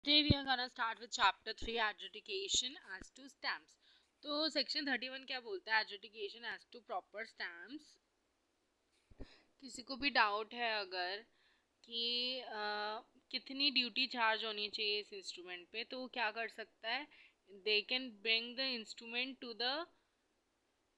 Today we are gonna start with chapter 3 adjudication as to stamps. तो section 31 क्या बोलता है adjudication as to proper stamps. किसी को भी डाउट है अगर कि कितनी ड्यूटी चार्ज होनी चाहिए इस इंस्ट्रूमेंट पे तो वो क्या कर सकता है, they can bring the instrument to the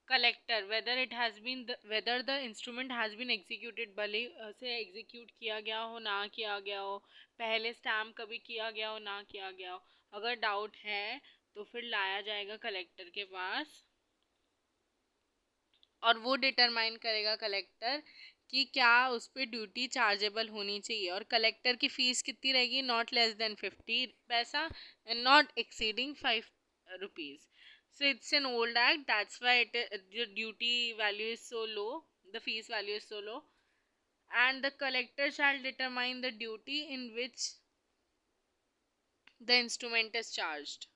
collector whether the instrument has been executed, भले से एग्जीक्यूट किया गया हो ना किया गया हो, पहले स्टैम्प कभी किया गया हो ना किया गया हो, अगर डाउट है तो फिर लाया जाएगा कलेक्टर के पास और वो डिटरमाइन करेगा कलेक्टर कि क्या उस पर ड्यूटी चार्जेबल होनी चाहिए। और कलेक्टर की फीस कितनी रहेगी, नॉट लेस देन 50 पैसा and not exceeding 5 rupees. So it's an old act, that's why the duty value is so low, the fees value is so low, and the collector shall determine the duty in which the instrument is charged.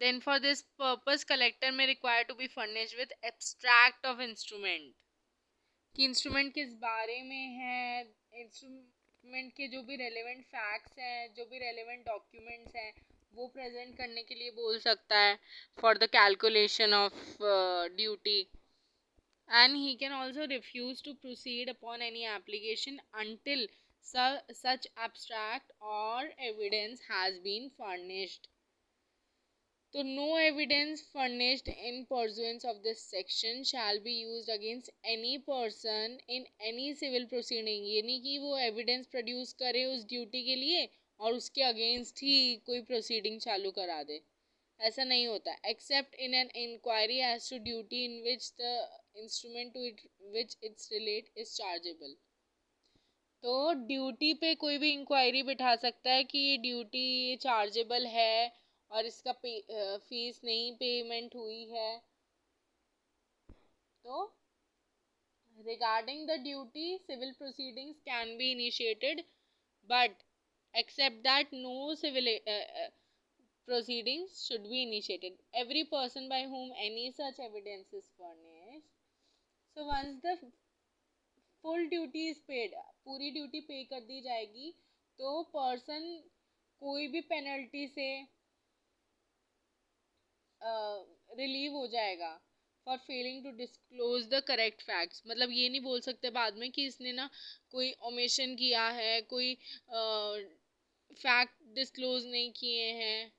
Then for this purpose collector may require to be furnished with abstract of instrument, कि instrument किस बारे में है, instrument के जो भी relevant facts हैं, जो भी रेलेवेंट डॉक्यूमेंट्स हैं वो प्रेजेंट करने के लिए बोल सकता है for the calculation of duty. And he can also refuse to proceed upon any application until such abstract or evidence has been furnished. So no evidence furnished in pursuance of this section shall be used against any person in any civil proceeding. यानी कि वो evidence produce करे उस duty के लिए और उसके against ही कोई proceeding चालू करा दे, ऐसा नहीं होता. Except in an inquiry as to duty in which the instrument to which it's relate is chargeable. तो ड्यूटी पे कोई भी इंक्वायरी बिठा सकता है कि ये ड्यूटी चार्जेबल है और इसका फीस नहीं पेमेंट हुई है. तो regarding the duty civil proceedings can be initiated, but except that no civil proceedings should be initiated. Every person by whom any such evidence is furnished. So once the full duty is paid, पूरी duty पे कर दी जाएगी तो person कोई भी penalty से relieve हो जाएगा for failing to disclose the correct facts. मतलब ये नहीं बोल सकते बाद में कि इसने ना कोई ओमिशन किया है, कोई फैक्ट डिस्क्लोज नहीं किए हैं,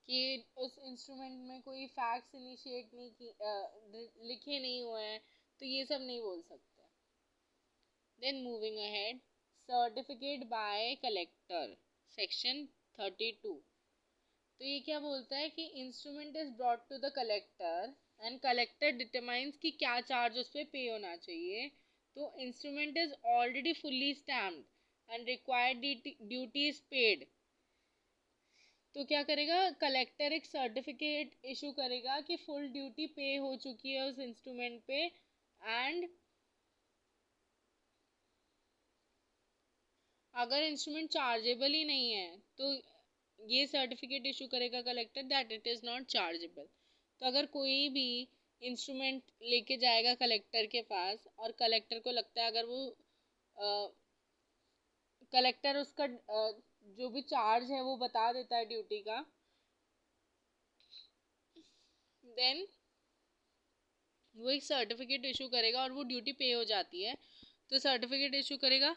कि उस इंस्ट्रूमेंट में कोई फैक्ट्स इनिशिएट नहीं की लिखे नहीं हुए हैं, तो ये सब नहीं बोल सकते. Then moving ahead, certificate by collector section 32. तो ये क्या बोलता है कि instrument is brought to the collector and collector determines कि क्या चार्ज उस पर पे होना चाहिए. तो instrument is already fully stamped and required duty is paid. तो क्या करेगा कलेक्टर, एक सर्टिफिकेट इशू करेगा कि फुल ड्यूटी पे हो चुकी है उस इंस्ट्रूमेंट पे, एंड अगर इंस्ट्रूमेंट चार्जेबल ही नहीं है तो ये सर्टिफिकेट इशू करेगा collector that it is not chargeable. तो अगर कोई भी इंस्ट्रूमेंट लेके जाएगा कलेक्टर के पास और कलेक्टर को लगता है, अगर वो कलेक्टर उसका जो भी चार्ज है वो बता देता है ड्यूटी का, देन वो एक सर्टिफिकेट इशू करेगा और वो ड्यूटी पे हो जाती है. तो सर्टिफिकेट इशू करेगा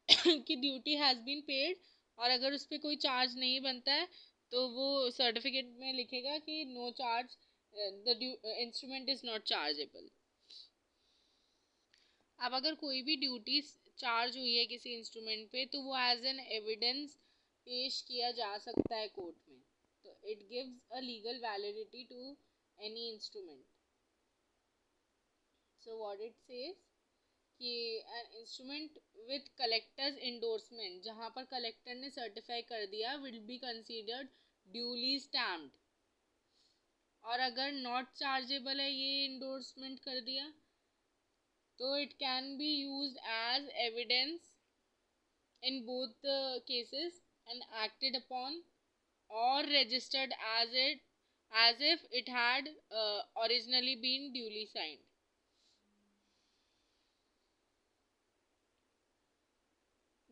कि ड्यूटी हैज़ बीन पेड, और अगर उस पर कोई चार्ज नहीं बनता है तो वो सर्टिफिकेट में लिखेगा कि no charge, the instrument is not chargeable. अब अगर कोई भी ड्यूटी चार्ज हुई है किसी इंस्ट्रूमेंट पे तो वो एज एन एविडेंस पेश किया जा सकता है कोर्ट में. तो it gives a legal validity to any instrument. So what it says कि an instrument with collector's endorsement, जहाँ पर कलेक्टर ने सर्टिफाई कर दिया, will be considered duly stamped. और अगर नॉट चार्जेबल है ये इंडोर्समेंट कर दिया तो it can be used as evidence in both the cases and acted upon or registered as if it had originally been duly signed.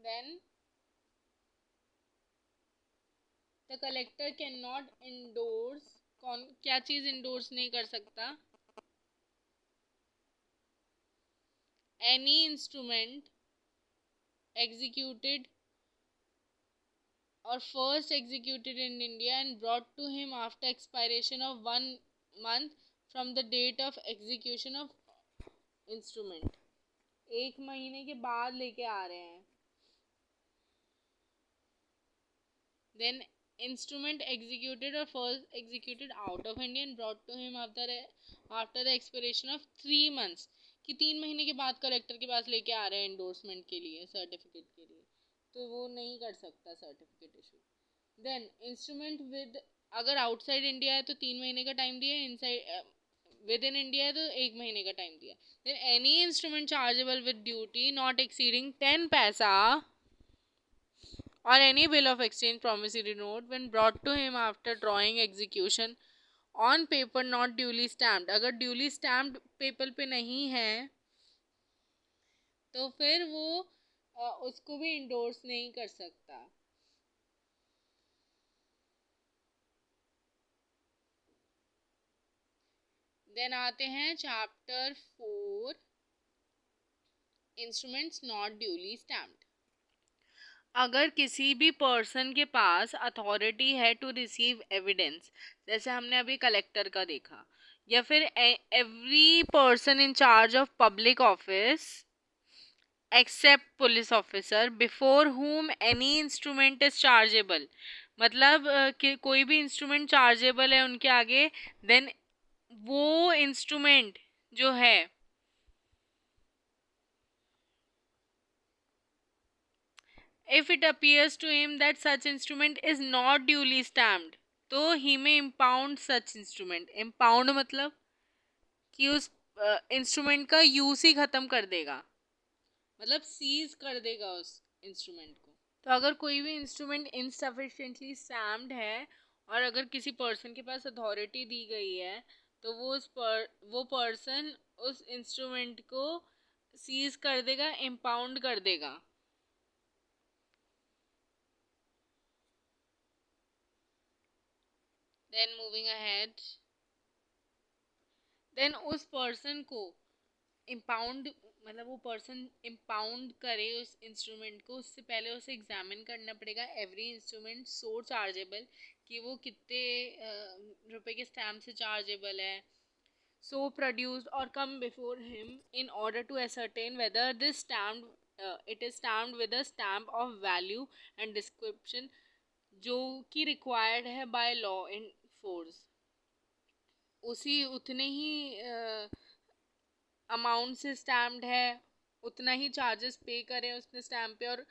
Then the collector can not endorse, कौन क्या चीज endorse नहीं कर सकता, any instrument executed or first executed in India and brought to him after expiration of 1 month from the date of execution of instrument. 1 महीने के बाद लेके आ रहे हैं. Then instrument executed or first executed out of India and brought to him after the expiration of 3 months. कि 3 महीने के बाद कलेक्टर के पास लेके आ रहे हैं एंडोर्समेंट के लिए, सर्टिफिकेट के लिए, तो वो नहीं कर सकता certificate issue. Then instrument with, अगर आउटसाइड इंडिया है तो 3 महीने का टाइम दिया, इनसाइड विद इन इंडिया है तो 1 महीने का टाइम दिया. Then any instrument chargeable with duty not exceeding 10 पैसा or any bill of exchange promissory note when brought to him after drawing execution on paper not duly stamped. अगर duly stamped paper पे नहीं है तो फिर वो उसको भी इंडोर्स नहीं कर सकता. देन आते हैं chapter 4, instruments not duly stamped. अगर किसी भी पर्सन के पास अथॉरिटी है टू रिसीव एविडेंस, जैसे हमने अभी कलेक्टर का देखा, या फिर every person in charge of public office except police officer before whom any instrument is chargeable, मतलब कि कोई भी इंस्ट्रूमेंट चार्जेबल है उनके आगे, देन वो इंस्ट्रूमेंट जो है if it appears to him that such instrument is not duly stamped तो he may impound such instrument. impound मतलब कि उस इंस्ट्रूमेंट का यूज ही खत्म कर देगा, मतलब सीज कर देगा उस इंस्ट्रूमेंट को. तो अगर कोई भी इंस्ट्रूमेंट इनसफिशिएंटली स्टैम्प्ड है और अगर किसी पर्सन के पास अथॉरिटी दी गई है तो वो पर्सन उस इंस्ट्रूमेंट को सीज कर देगा, इम्पाउंड कर देगा. देन मूविंग अहेड, देन उस पर्सन को इम्पाउंड, मतलब वो पर्सन इम्पाउंड करे उस इंस्ट्रूमेंट को, उससे पहले उसे एग्जामिन करना पड़ेगा एवरी इंस्ट्रूमेंट सो चार्जेबल कि वो कितने रुपए के स्टैम्प से चार्जेबल है. So produced or come before him in order to ascertain whether this stamped it is stamped with a stamp of value and description जो कि रिक्वायर्ड है बाय लॉ इन फोर्स. उसी उतने ही अमाउंट से stamped है, उतना ही charges पे करें उसने स्टैम्प पे, और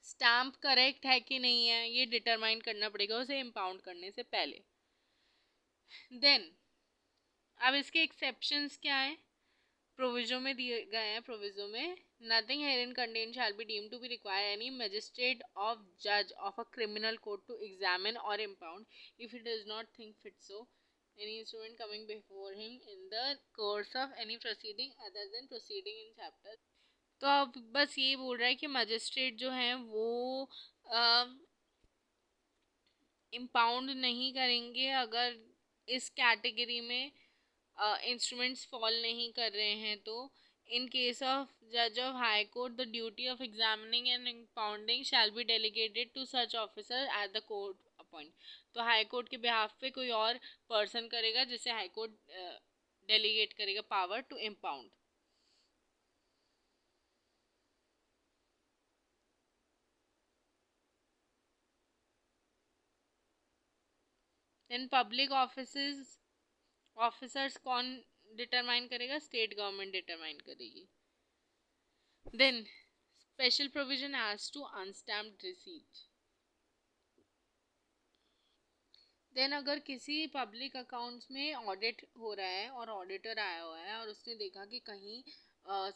स्टैम्प करेक्ट है कि नहीं है ये डिटरमाइन करना पड़ेगा उसे इम्पाउंड करने से पहले. देन अब इसके एक्सेप्शंस क्या है, प्रोविजो में दिए गए हैं. प्रोविजो में nothing herein contain shall be deemed to be require any magistrate of जज of a criminal court to examine और impound if it does not think fit so any instrument coming before him in the course of any proceeding other than proceeding in chapter. तो अब बस ये बोल रहा है कि मजिस्ट्रेट जो हैं वो इम्पाउंड नहीं करेंगे अगर इस कैटेगरी में इंस्ट्रूमेंट्स फॉल नहीं कर रहे हैं. तो इन केस ऑफ जज of high court the duty of examining and impounding shall be delegated to such officer at the court appoint. तो हाई कोर्ट के बिहाफ पे कोई और पर्सन करेगा जिसे हाई कोर्ट डेलीगेट करेगा power to impound. Then public officers कौन determine करेगा, स्टेट गवर्नमेंट डिटरमाइन करेगी. Then special provision as to unstamped receipt. Then अगर किसी पब्लिक अकाउंट्स में ऑडिट हो रहा है और ऑडिटर आया हुआ है और उसने देखा कि कहीं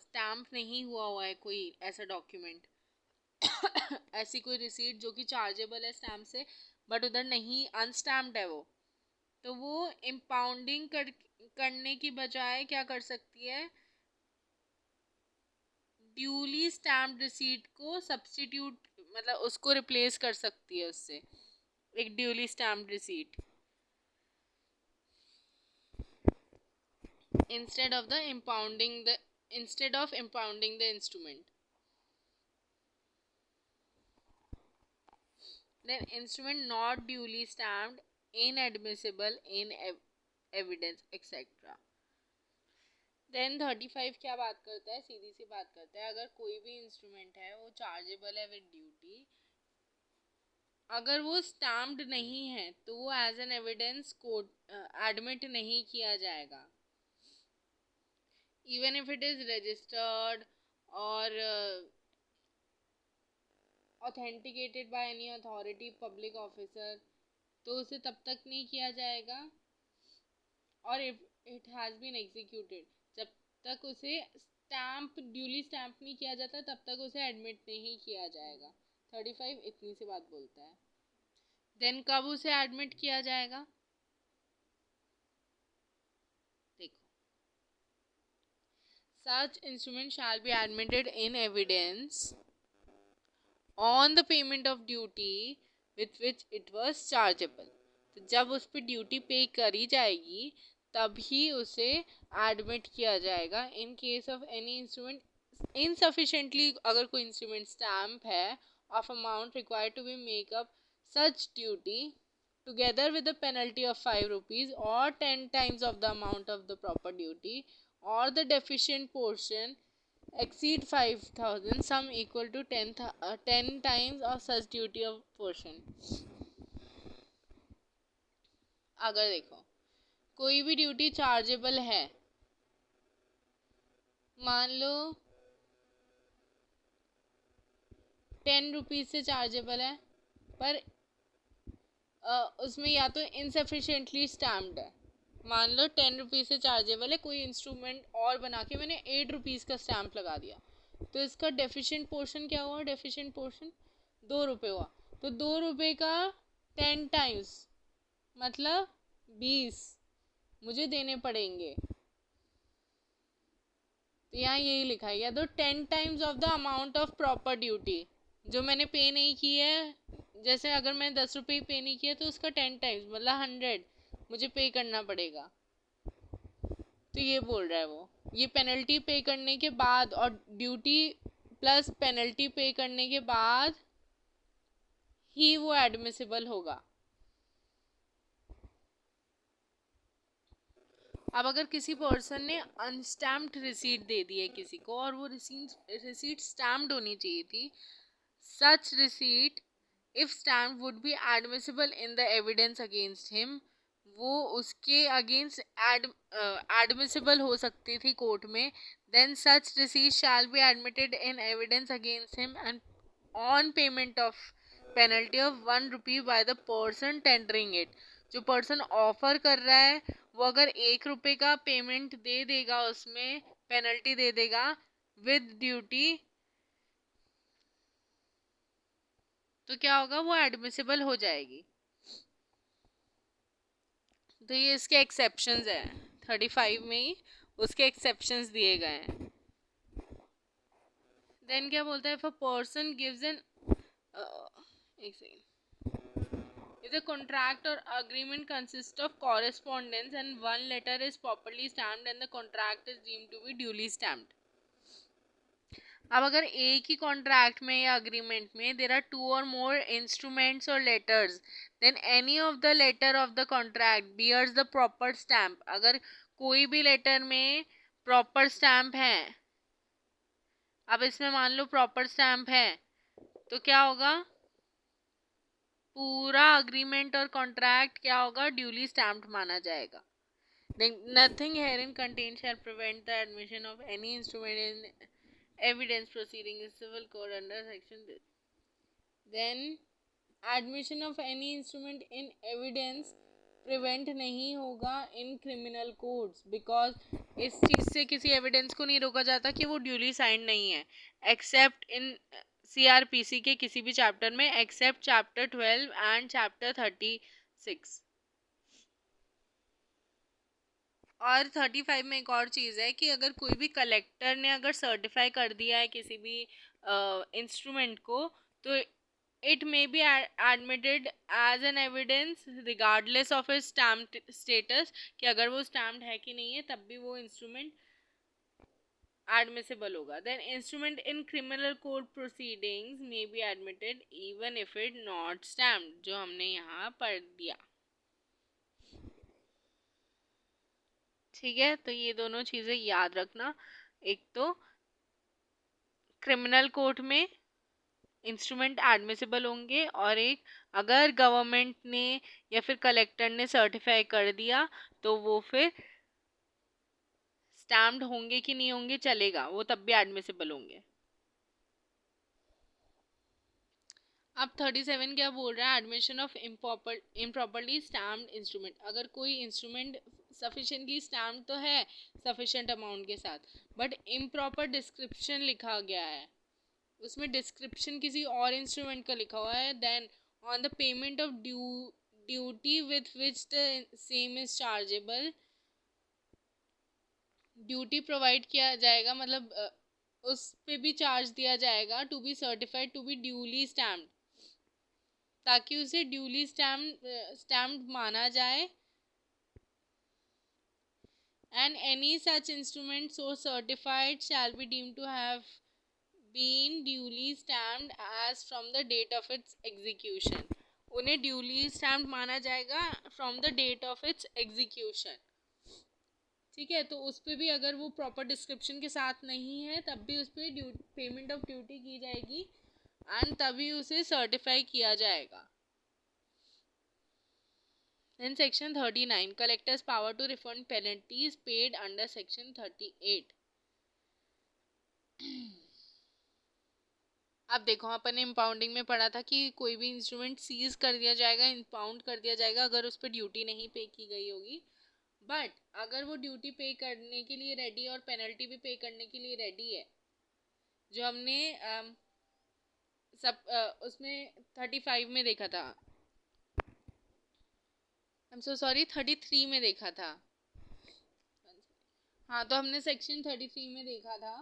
स्टैम्प नहीं हुआ है कोई ऐसा डॉक्यूमेंट ऐसी कोई रिसीट जो कि चार्जेबल है स्टैम्प से बट उधर नहीं अनस्टैम्प्ड है वो, तो वो इम्पाउंडिंग करने की बजाय क्या कर सकती है, ड्यूली स्टैम्प्ड रिसीट को सब्स्टिट्यूट मतलब उसको रिप्लेस कर सकती है उससे, एक duly stamped receipt, instead of impounding the instrument. Then instrument not duly stamped, inadmissible in evidence, etc. Then 35 क्या बात करता है, सीधी सी बात करता है, अगर कोई भी इंस्ट्रूमेंट है वो चार्जेबल है विद ड्यूटी, अगर वो स्टैम्प्ड नहीं है तो वो as an evidence court admit नहीं किया जाएगा, even if it is registered और authenticated by any authority public officer, तो उसे तब तक नहीं किया जाएगा, और if it has been executed, जब तक उसे स्टैम्प ड्यूली स्टैम्प नहीं किया जाता तब तक उसे एडमिट नहीं किया जाएगा। 35 इतनी सी बात बोलता है। देन कब उसे एडमिट किया जाएगा, देखो, such instrument shall be admitted in evidence on the payment of duty with which it was chargeable. तो जब उस पर ड्यूटी पे करी जाएगी तभी उसे एडमिट किया जाएगा। In case of any instrument insufficiently, अगर कोई इंस्ट्रूमेंट स्टैम्प है of amount required to be make up such duty together with the penalty of 5 rupees or 10 times of the amount of the proper duty, or the deficient portion exceed 5,000 sum equal to 10 times of such duty of portion। अगर देखो कोई भी duty chargeable है, मान लो 10 rupees से chargeable है, पर उसमें या तो इनसफिशिएंटली स्टैम्प्ड है, मान लो 10 रुपीज़ से चार्जेबल है, कोई इंस्ट्रूमेंट और बना के मैंने 8 रुपीज़ का स्टैम्प लगा दिया, तो इसका डेफिशिएंट पोर्शन क्या हुआ, डेफिशिएंट पोर्शन 2 रुपये हुआ, तो 2 रुपये का 10 टाइम्स मतलब 20 मुझे देने पड़ेंगे। तो यहाँ यही लिखा है, या तो 10 times of the amount of proper duty, जो मैंने पे नहीं की है, जैसे अगर मैंने 10 रुपये पे नहीं किया तो उसका 10 टाइम्स मतलब 100 मुझे पे करना पड़ेगा। तो ये बोल रहा है वो, ये पेनल्टी पे करने के बाद और ड्यूटी प्लस पेनल्टी पे करने के बाद ही वो एडमिसिबल होगा। अब अगर किसी पर्सन ने अनस्टैम्प्ड रिसीट दे दी है किसी को और वो रिसीट स्टैम्प्ड होनी चाहिए थी, such receipt if stamp would be admissible in the evidence against him, वो उसके अगेंस्ट एडमिसिबल हो सकती थी कोर्ट में। Then such receipt shall be admitted in evidence against him and on payment of penalty of 1 rupee by the person tendering it. जो person offer कर रहा है वो अगर 1 रुपये का पेमेंट दे देगा, उसमें पेनल्टी दे देगा विद ड्यूटी, तो क्या होगा, वो एडमिसिबल हो जाएगी। तो ये इसके एक्सेप्शंस हैं, 35 में ही उसके एक्सेप्शंस दिए गए हैं। देन क्या बोलता है, if a person gives an एक second, if the contract or agreement consists of correspondence and one letter is properly stamped and the contract is deemed to be duly stamped। अब अगर एक ही कॉन्ट्रैक्ट में या agreement में देर are 2 or more instruments or letters, then any of the letter of the contract bears the proper stamp, अगर कोई भी letter में प्रॉपर स्टैम्प है, अब इसमें मान लो प्रॉपर स्टैम्प है, तो क्या होगा, पूरा अग्रीमेंट और कॉन्ट्रैक्ट क्या होगा, ड्यूली स्टैम्प्ड माना जाएगा। Nothing herein contain shall prevent the admission of any instrument in evidence proceeding in civil code under section this. Then admission of any instrument in evidence prevent नहीं होगा in criminal codes, because इस चीज़ से किसी evidence को नहीं रोका जाता कि वो ड्यूली साइंड नहीं है, एक्सेप्ट इन CRPC के किसी भी चैप्टर में, एक्सेप्ट चैप्टर 12 एंड चैप्टर 36। और 35 में एक और चीज़ है कि अगर कोई भी कलेक्टर ने अगर सर्टिफाई कर दिया है किसी भी इंस्ट्रूमेंट को, तो it may be admitted as an evidence regardless of its stamped status, कि अगर वो stamped है कि नहीं है तब भी वो इंस्ट्रूमेंट admissible होगा. Then instrument in criminal court proceedings may be admitted even if it not stamped, जो हमने यहाँ पढ़ दिया. ठीक है, तो ये दोनों चीज़ें याद रखना. एक तो क्रिमिनल कोर्ट में इंस्ट्रूमेंट एडमिसिबल होंगे, और एक अगर गवर्नमेंट ने या फिर कलेक्टर ने सर्टिफाई कर दिया तो वो फिर स्टैम्प्ड होंगे कि नहीं होंगे चलेगा, वो तब भी एडमिसिबल होंगे. अब 37 क्या बोल रहा है, admission of improperly stamped instrument. अगर कोई इंस्ट्रूमेंट सफिशिएंटली स्टैम्प तो है सफिशिएंट अमाउंट के साथ, बट इम्प्रॉपर डिस्क्रिप्शन लिखा गया है, उसमें डिस्क्रिप्शन किसी और इंस्ट्रूमेंट का लिखा हुआ है, then on the payment of duty with which the same is chargeable, duty provide किया जाएगा, मतलब उस पे भी चार्ज दिया जाएगा, to be certified to be duly stamped, ताकि उसे ड्यूली स्टैम्प्ड माना जाए. And any such instrument so certified shall be deemed to have been duly stamped as from the date of its execution. उन्हें duly stamped माना जाएगा from the date of its execution. ठीक है, तो उस पर भी अगर वो प्रॉपर डिस्क्रिप्शन के साथ नहीं है तब भी उस पर पेमेंट ऑफ ड्यूटी की जाएगी एंड तभी उसे सर्टिफाई किया जाएगा. Then section 39, collectors power to refund penalties paid under section 38. अब देखो, अपन ने इम्पाउंडिंग में पढ़ा था कि कोई भी इंस्ट्रूमेंट सीज कर दिया जाएगा, इम्पाउंड कर दिया जाएगा अगर उस पर ड्यूटी नहीं पे की गई होगी. बट अगर वो ड्यूटी पे करने के लिए रेडी और पेनल्टी भी पे करने के लिए रेडी है, जो हमने उसमें 35 में देखा था, आई एम सो सॉरी 33 में देखा था. हाँ, तो हमने सेक्शन 33 में देखा था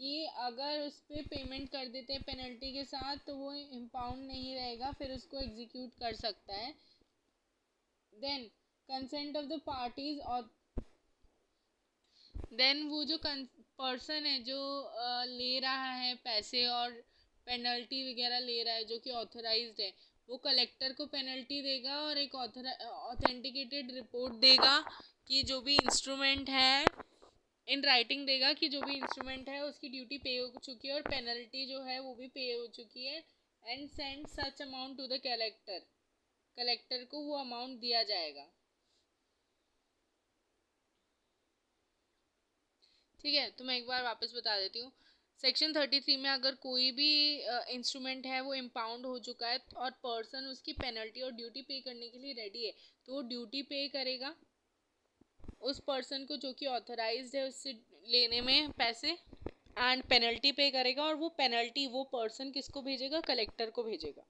कि अगर उस पर पेमेंट कर देते हैं पेनल्टी के साथ तो वो इम्पाउंड नहीं रहेगा, फिर उसको एग्जीक्यूट कर सकता है. Then consent of the parties, और देन वो जो पर्सन है जो ले रहा है पैसे और पेनल्टी वगैरह ले रहा है, जो कि ऑथराइज्ड है, वो कलेक्टर को पेनल्टी देगा और एक ऑथेंटिकेटेड रिपोर्ट देगा कि जो भी इंस्ट्रूमेंट है, इन राइटिंग देगा कि जो भी इंस्ट्रूमेंट है उसकी ड्यूटी पे हो चुकी है और पेनल्टी जो है वो भी पे हो चुकी है, and send such amount to the collector. Collector को वो अमाउंट दिया जाएगा. ठीक है, तो मैं एक बार वापस बता देती हूँ. सेक्शन 33 में अगर कोई भी इंस्ट्रूमेंट है वो इम्पाउंड हो चुका है और पर्सन उसकी पेनल्टी और ड्यूटी पे करने के लिए रेडी है, तो वो ड्यूटी पे करेगा उस पर्सन को जो कि ऑथराइज्ड है उससे लेने में पैसे, एंड पेनल्टी पे करेगा, और वो पेनल्टी वो पर्सन किसको भेजेगा, कलेक्टर को भेजेगा.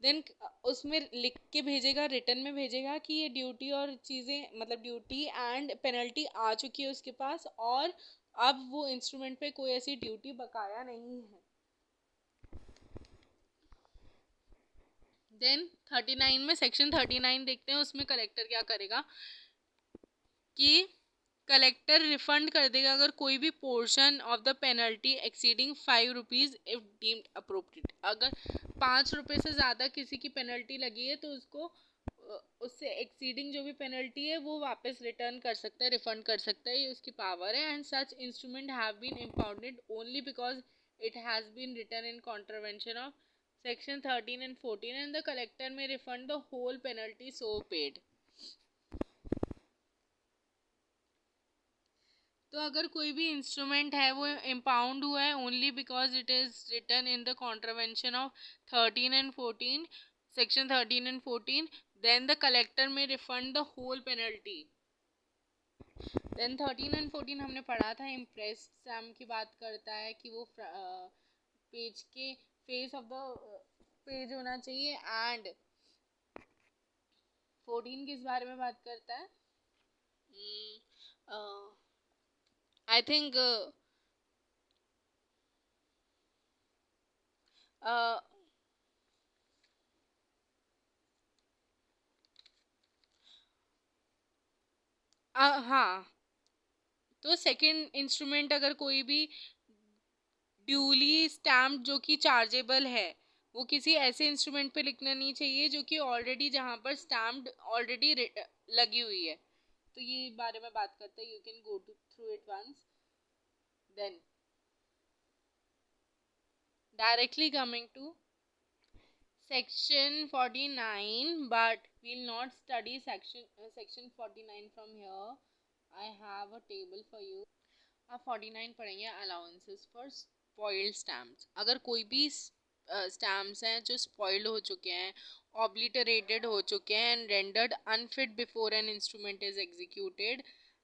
देन उसमें लिख के भेजेगा, रिटर्न में भेजेगा कि ये ड्यूटी और चीज़ें, मतलब ड्यूटी एंड पेनल्टी आ चुकी है उसके पास, और अब वो इंस्ट्रूमेंट पे कोई ऐसी ड्यूटी बकाया नहीं है. देन 39 में, सेक्शन 39 देखते हैं, उसमें कलेक्टर क्या करेगा कि कलेक्टर रिफंड कर देगा अगर कोई भी portion of the penalty exceeding 5 rupees if deemed appropriate. अगर 5 रुपये से ज़्यादा किसी की पेनल्टी लगी है तो उसको उससे एक्सीडिंग जो भी पेनल्टी है वो वापस रिटर्न कर सकता है, रिफंड कर सकता है, ये उसकी पावर है. And such instrument have been impounded only because it has been written in contravention of section 13 and 14, and the collector may refund the whole penalty so paid. तो अगर कोई भी इंस्ट्रूमेंट है वो इम्पाउंड हुआ है only because it is written in the contravention of 13 and 14, section 13 and 14, then the collector may refund the whole penalty. Then 13 and 14 हमने पढ़ा था, इम्प्रेस सम की बात करता है कि वो पेज के फेस ऑफ द पेज होना चाहिए, एंड 14 किस बारे में बात करता है, आई थिंक हाँ, तो सेकंड इंस्ट्रूमेंट अगर कोई भी ड्यूली स्टैम्प जो कि चार्जेबल है, वो किसी ऐसे इंस्ट्रूमेंट पे लिखना नहीं चाहिए जो कि ऑलरेडी जहाँ पर स्टैम्प्ड ऑलरेडी लगी हुई है। तो ये बारे में बात करते हैं, you can go to through it once. Then directly coming to section 49, but we'll not study section 49 from here. I have a table for you. आप 49 पढ़ेंगे, अलाउंसेस फॉर स्पॉइल्ड स्टैम्प्स। अगर कोई भी स्टैम्प्स हैं जो स्पॉइल्ड हो चुके हैं, ऑब्लिटरेटेड हो चुके हैं and rendered unfit before an instrument is executed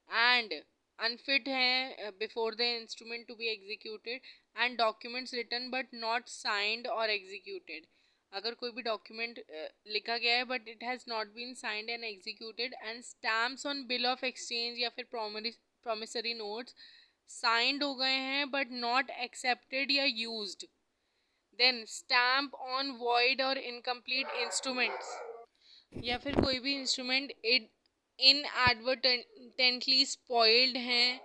and unfit है before the instrument to be executed and documents written but not signed और एग्जीक्यूटेड। अगर कोई भी डॉक्यूमेंट लिखा गया है but it has not been signed and executed and stamps on bill of exchange या फिर promissory notes साइंड हो गए हैं बट नॉट एक्सेप्टेड या used, then stamp on void और इनकम्प्लीट इंस्ट्रूमेंट्स या फिर कोई भी इंस्ट्रूमेंट इनएडवर्टेंटली स्पॉइल्ड हैं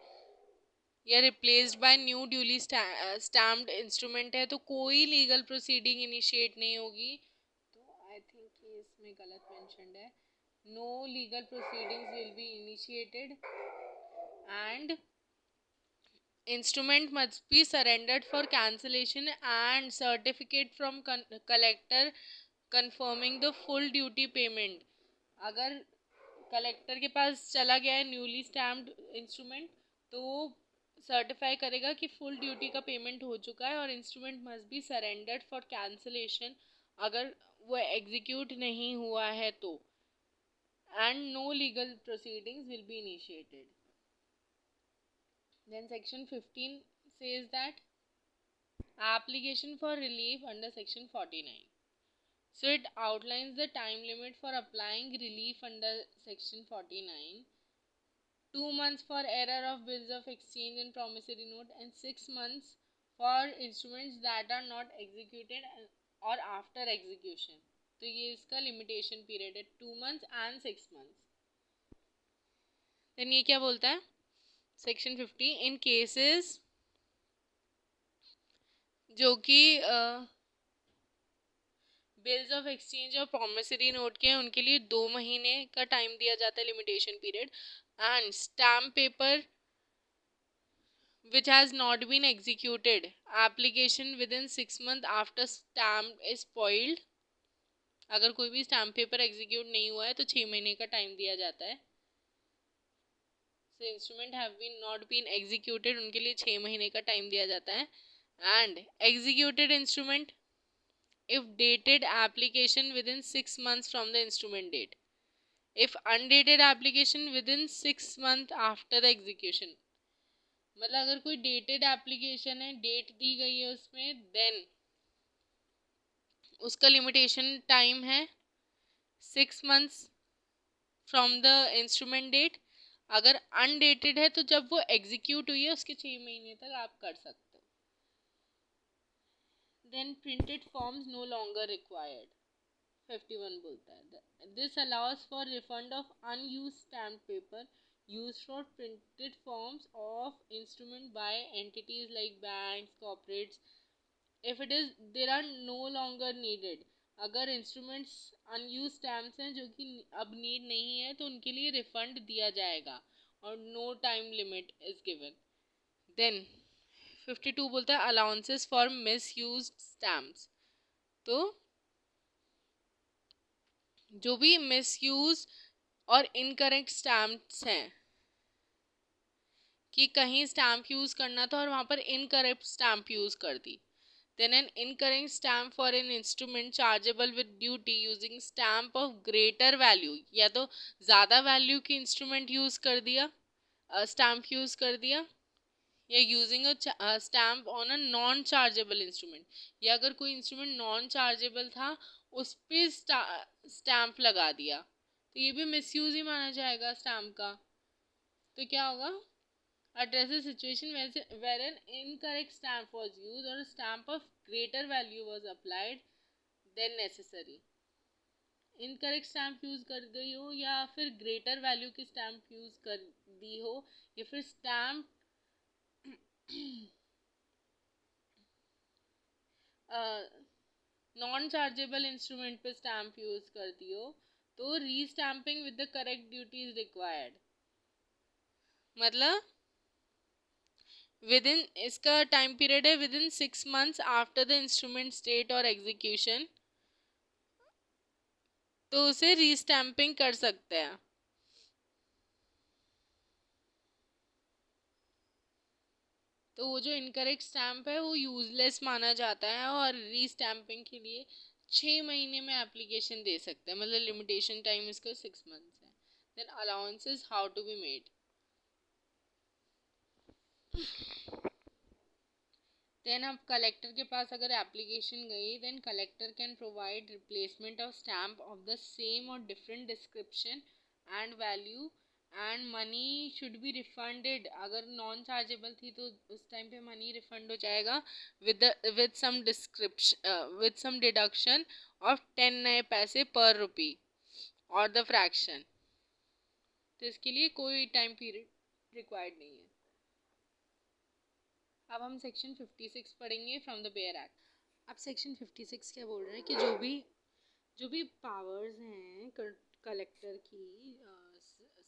या replaced by new duly stamped instrument है तो कोई लीगल प्रोसीडिंग इनिशिएट नहीं होगी। तो आई थिंक ये इसमें गलत मेंशन्ड है, no legal proceedings will be initiated and instrument must be surrendered for cancellation and certificate from collector confirming the full duty payment। अगर कलेक्टर के पास चला गया है न्यूली स्टैम्प्ड इंस्ट्रूमेंट तो सर्टिफाई करेगा कि फुल ड्यूटी का पेमेंट हो चुका है और instrument must be surrendered for cancellation अगर वो एग्जीक्यूट नहीं हुआ है तो, and no legal proceedings will be initiated. Then section 15 says that application for relief under section 49. So it outlines the time limit for applying relief under section 49. 2 months for error of bills of exchange and promissory note and 6 months for instruments that are not executed or after execution। तो ये इसका limitation period है 2 months and 6 months। Then ये क्या बोलता है section 50 इन cases जो कि बिल्स ऑफ एक्सचेंज और प्रॉमिसरी नोट के हैं उनके लिए 2 महीने का टाइम दिया जाता है limitation period and stamp paper which has not been executed application within 6 months after stamp is spoiled। अगर कोई भी स्टैम्प पेपर एग्जीक्यूट नहीं हुआ है तो 6 महीने का टाइम दिया जाता है। so instrument have been not been executed उनके लिए 6 महीने का टाइम दिया जाता है and executed instrument if dated application within 6 months from the instrument date, if undated application within 6 months after the execution। मतलब अगर कोई डेटेड एप्लीकेशन है, डेट दी गई है उसमें, देन उसका लिमिटेशन टाइम है 6 months from the instrument date. अगर अनडेटेड है तो जब वो एग्जीक्यूट हुई है उसके 6 महीने तक आप कर सकते हो। Then printed forms no longer required 51 बोलता है this allows for refund of unused stamp paper used for printed forms of instrument by entities like banks, corporates, if it is there are no longer needed। अगर instruments unused stamps हैं जो कि अब need नहीं है तो उनके लिए रिफंड दिया जाएगा और no time limit is given. Then 52 बोलता है allowances for misuse stamps. तो जो भी मिस यूज और इनकरेक्ट स्टैम्प्स हैं कि कहीं स्टैम्प यूज करना था और वहां पर इनकरेक्ट स्टैम्प यूज कर दी, then an incorrect stamp for an instrument chargeable with duty using stamp of greater value, या तो ज़्यादा वैल्यू की इंस्ट्रूमेंट यूज़ कर दिया, स्टैम्प यूज़ कर दिया, या using a stamp on a non chargeable instrument, या अगर कोई इंस्ट्रूमेंट नॉन चार्जेबल था उस पर स्टैम्प लगा दिया तो ये भी मिसयूज ही माना जाएगा स्टैम्प का। तो क्या होगा, address a situation wherein incorrect stamp was used or a stamp of greater value was applied than necessary. Incorrect stamp use कर गई हो या फिर ग्रेटर वैल्यू की स्टैम्प यूज कर दी हो या फिर स्टैम्प नॉन चार्जेबल इंस्ट्रूमेंट पे स्टैम्प यूज कर दी हो, तो restamping with the correct duty is required. मतलब विद इन, इसका टाइम पीरियड है within 6 months after the instrument state और एग्जीक्यूशन, तो उसे रीस्टैम्पिंग कर सकते हैं। तो वो जो इनकरेक्ट स्टैम्प है वो यूजलेस माना जाता है और रीस्टैम्पिंग के लिए 6 महीने में एप्लीकेशन दे सकते हैं, मतलब लिमिटेशन टाइम इसका 6 months है। Then allowances how to be made. Then अब कलेक्टर के पास अगर एप्लीकेशन गई, then collector can provide replacement of stamp of the same और different description and value and money should be refunded. अगर non chargeable थी तो उस टाइम पे मनी रिफंड हो जाएगा with some description with some deduction of 10 नए पैसे पर रुपी और द फ्रैक्शन। तो इसके लिए कोई टाइम पीरियड रिक्वायर्ड नहीं है। अब हम सेक्शन 56 पढ़ेंगे फ्रॉम द बेयर एक्ट। अब सेक्शन 56 क्या बोल रहे हैं कि जो भी पावर्स हैं कलेक्टर की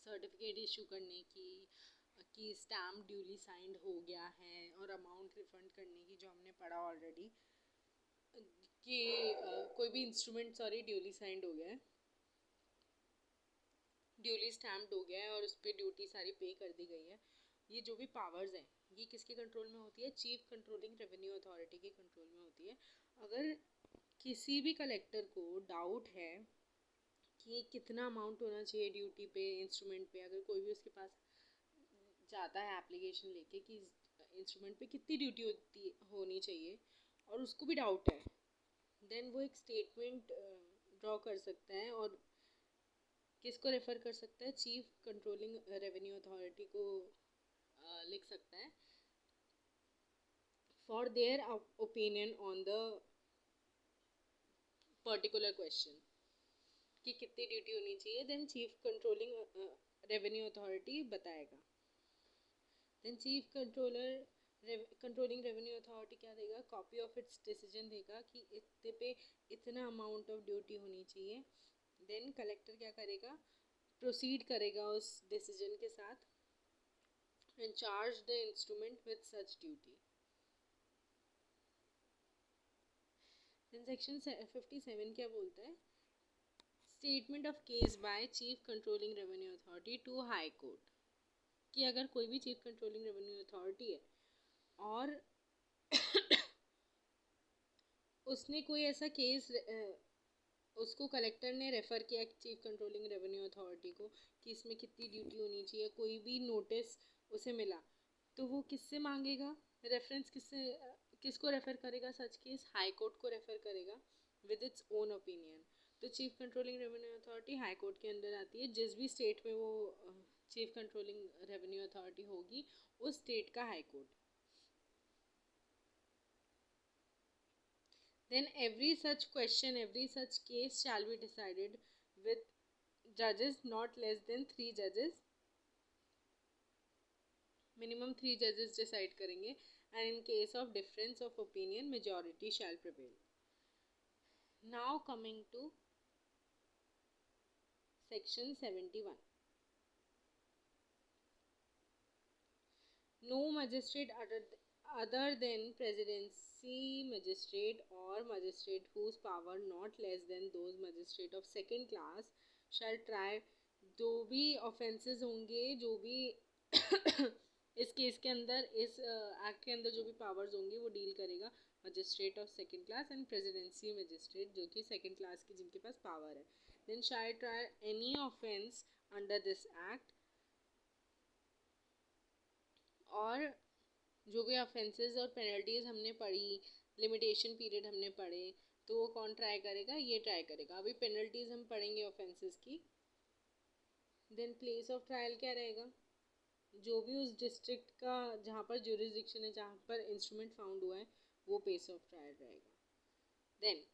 सर्टिफिकेट इशू करने की, कि स्टैम्प ड्यूली साइंड हो गया है और अमाउंट रिफंड करने की, जो हमने पढ़ा ऑलरेडी कि कोई भी इंस्ट्रूमेंट ड्यूली साइंड हो गया है, ड्यूली स्टैम्प्ड हो गया है और उस पर ड्यूटी सारी पे कर दी गई है। ये जो भी पावर्स हैं ये किसके कंट्रोल में होती है? चीफ कंट्रोलिंग रेवेन्यू अथॉरिटी के कंट्रोल में होती है। अगर किसी भी कलेक्टर को डाउट है कि कितना अमाउंट होना चाहिए ड्यूटी पे, इंस्ट्रूमेंट पे, अगर कोई भी उसके पास जाता है एप्लीकेशन लेके कि इंस्ट्रूमेंट पे कितनी ड्यूटी होनी चाहिए और उसको भी डाउट है, देन वो एक स्टेटमेंट ड्रॉ कर सकता है और किसको रेफर कर सकता है? चीफ कंट्रोलिंग रेवेन्यू अथॉरिटी को लिख सकता है for their opinion on the particular question कि कितनी ड्यूटी होनी चाहिए। Then chief controlling revenue authority बताएगा। Then chief controlling revenue authority क्या देगा? कॉपी ऑफ इट्स डिसीजन देगा कि इतने पे इतना अमाउंट ऑफ ड्यूटी होनी चाहिए। देन कलेक्टर क्या करेगा? प्रोसीड करेगा उस डिसीजन के साथ and charge the instrument with such duty. Then section 57 क्या बोलता है? Statement of case by Chief Controlling Revenue Authority to High Court, कि अगर कोई भी Chief Controlling Revenue Authority है और उसने कोई ऐसा केस उसको कलेक्टर ने रेफ़र किया चीफ कंट्रोलिंग रेवेन्यू अथॉरिटी को कि इसमें कितनी ड्यूटी होनी चाहिए, कोई भी नोटिस उसे मिला, तो वो किससे मांगेगा रेफरेंस? किसको रेफ़र करेगा? सच केस हाई कोर्ट को रेफ़र करेगा विद इट्स ओन ओपिनियन। तो chief controlling revenue authority high court के अंदर आती है। जिस भी स्टेट में वो चीफ कंट्रोलिंग रेवेन्यू अथॉरिटी होगी उस स्टेट का high court. Then every such question, every such case shall be decided with judges not less than 3 judges. Minimum 3 judges decide करेंगे and in case of difference of opinion majority shall prevail. Now coming to section 71. No magistrate other than presidency magistrate or magistrate whose power not less than those magistrate of second class shall try। जो भी offences होंगे, जो भी इस case के अंदर, इस act के अंदर जो भी पावर्स होंगे वो डील करेगा magistrate of second class and presidency magistrate जो कि सेकंड क्लास की जिनके पास पावर है। Then shall try any offence under this act, और जो भी ऑफेंसेस और पेनल्टीज हमने पढ़ी, लिमिटेशन पीरियड हमने पढ़े, तो वो कौन ट्राई करेगा? ये ट्राई करेगा। अभी पेनल्टीज हम पढ़ेंगे ऑफेंसेस की। देन प्लेस ऑफ ट्रायल क्या रहेगा? जो भी उस डिस्ट्रिक्ट का जहाँ पर ज्यूरिसडिक्शन है, जहाँ पर इंस्ट्रूमेंट फाउंड हुआ है, वो प्लेस ऑफ ट्रायल रहेगा. देन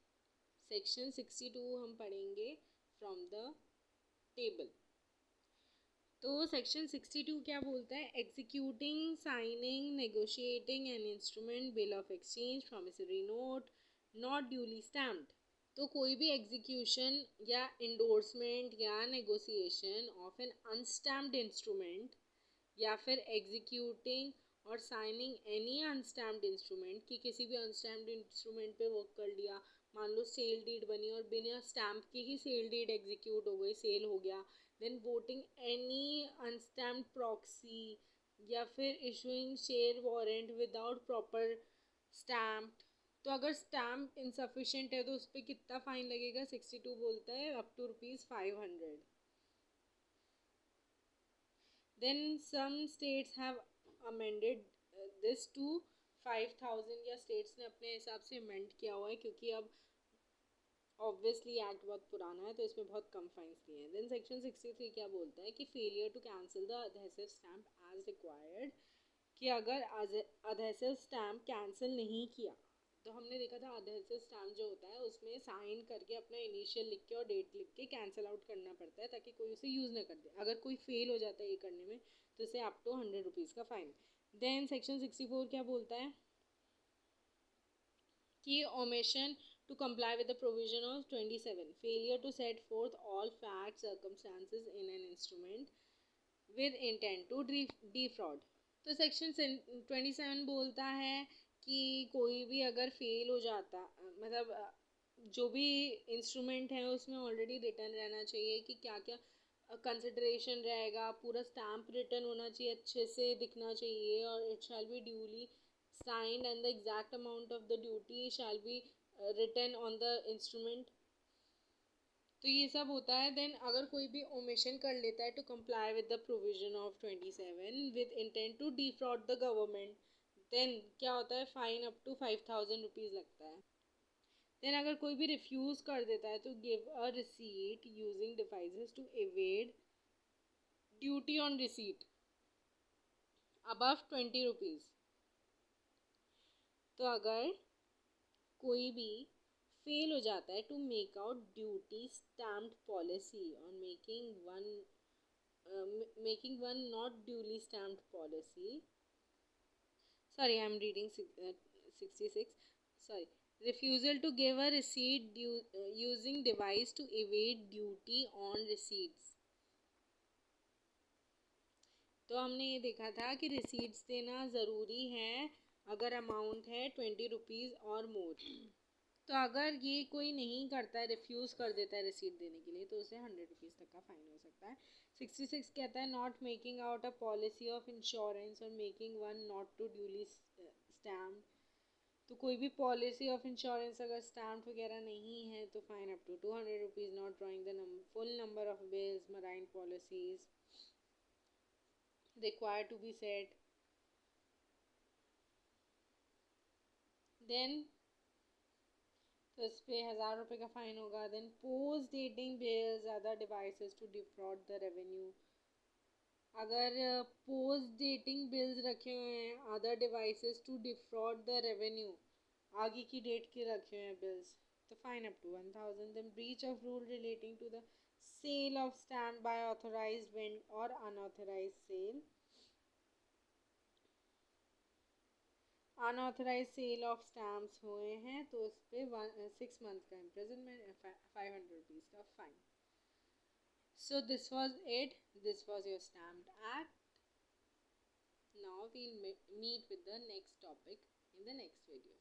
सेक्शन 62 हम पढ़ेंगे फ्रॉम द टेबल. तो सेक्शन 62 क्या बोलता है? Executing, signing, negotiating an instrument, bill of exchange, promissory note not duly stamped. तो कोई भी एग्जीक्यूशन या इंडोर्समेंट या नेगोशिएशन ऑफ एन अनस्टैम्प्ड इंस्ट्रूमेंट या फिर एग्जीक्यूटिंग और साइनिंग एनी अनस्टैम्प्ड इंस्ट्रूमेंट, कि किसी भी अनस्टैम्प्ड इंस्ट्रूमेंट पे वर्क कर लिया, मान लो सेल डीड बनी और बिना स्टैम्प के ही सेल डीड एग्जीक्यूट हो गई, सेल हो गया. देन वोटिंग एनी अनस्टैम्प्ड प्रॉक्सी या फिर issuing share warrant without proper stamp. तो अगर स्टैम्प इनसफिशिएंट है तो उस पर कितना फाइन लगेगा? 62 बोलता है up to ₹500. Then some states have amended this to 5,000, या states ने अपने हिसाब से amend किया हुआ है, क्योंकि अब ऑब्वियसली एक्ट बहुत पुराना है तो इसमें बहुत कम फाइन्स दिए हैं. देन सेक्शन 63 क्या बोलता है कि failure to cancel the adhesive stamp as required, कि अगर अधेसिव स्टैम्प कैंसिल नहीं किया, तो हमने देखा था अधेसिव स्टैम्प जो होता है उसमें साइन करके अपना इनिशियल लिख के और डेट लिख के कैंसिल आउट करना पड़ता है ताकि कोई उसे यूज़ ना कर दे. अगर कोई फेल हो जाता है ये करने में तो इसे अप टू ₹100 का फाइन. देन सेक्शन 64 क्या बोलता है कि omission to comply with the provision of 27, failure to set forth all facts circumstances in an instrument with intent to defraud. तो सेक्शन 27 बोलता है कि कोई भी अगर फेल हो जाता, मतलब जो भी इंस्ट्रूमेंट है उसमें ऑलरेडी रिटर्न रहना चाहिए कि क्या क्या कंसिडरेशन रहेगा, पूरा स्टैम्प रिटर्न होना चाहिए, अच्छे से दिखना चाहिए, और it shall be duly signed and the exact amount of the duty shall be written on the instrument. तो ये सब होता है. देन अगर कोई भी ओमिशन कर लेता है to comply with the provision of 27 with intent to defraud the government, देन क्या होता है? फाइन अप टू ₹5,000 लगता है. देन अगर कोई भी रिफ्यूज कर देता है तो give a receipt using devices to evade duty on receipt above ₹20. तो अगर कोई भी फेल हो जाता है to make out duty stamped policy और making one not duly stamped policy, sorry I'm reading 66, sorry, refusal to give a receipt using device to evade duty on receipts. तो हमने ये देखा था कि रिसीट्स देना ज़रूरी है अगर अमाउंट है ₹20 और मोर. तो अगर ये कोई नहीं करता है, रिफ्यूज़ कर देता है रिसीट देने के लिए, तो उसे ₹100 तक का फाइन हो सकता है. 66 कहता है not making out a policy of insurance और making one not to duly stamp. तो कोई भी पॉलिसी ऑफ इंश्योरेंस अगर स्टैम्प वगैरह नहीं है तो fine up to ₹200. Not drawing the full number of bills, marine policies required to be set. Then तो इस पे ₹1,000 का फाइन होगा. Then post dating bills other devices to defraud the revenue. अगर पोस्ट डेटिंग बिल्स रखे हुए हैं other devices to defraud the revenue, आगे की डेट के रखे हुए हैं बिल्स, तो fine up to 1,000. Then breach of rule relating to the sale of stamp by authorised vend और unauthorised sale. Unauthorised sale of stamps हुए हैं तो उस पर 6 मंथ का इम्प्रिजनमेंट, ₹500 का fine. So this was it. This was your stamped act. Now we'll meet with the next topic in the next video.